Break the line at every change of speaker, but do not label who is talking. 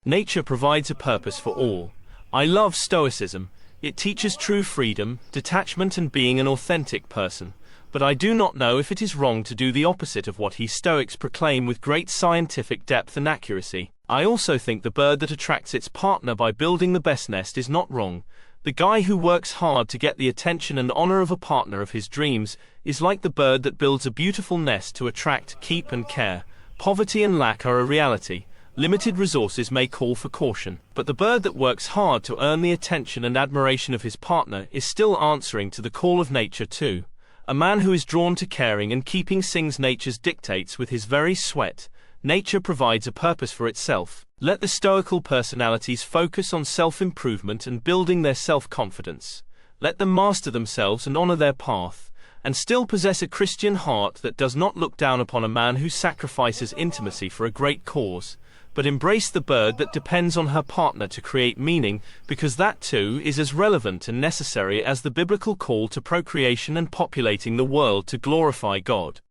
Nature provides a purpose for all. I love Stoicism. It teaches true freedom, detachment, and being an authentic person. But I do not know if it is wrong to do the opposite of what Stoics proclaim with great scientific depth and accuracy. I also think the bird that attracts its partner by building the best nest is not wrong. The guy who works hard to get the attention and honor of a partner of his dreams is like the bird that builds a beautiful nest to attract, keep, and care. Poverty and lack are a reality. Limited resources may call for caution, but the bird that works hard to earn the attention and admiration of his partner is still answering to the call of nature too. A man who is drawn to caring and keeping sings nature's dictates with his very sweat. Nature provides a purpose for itself. Let the stoical personalities focus on self-improvement and building their self-confidence. Let them master themselves and honor their path, and still possess a Christian heart that does not look down upon a man who sacrifices intimacy for a great cause, but embrace the bird that depends on her partner to create meaning, because that too is as relevant and necessary as the biblical call to procreation and populating the world to glorify God.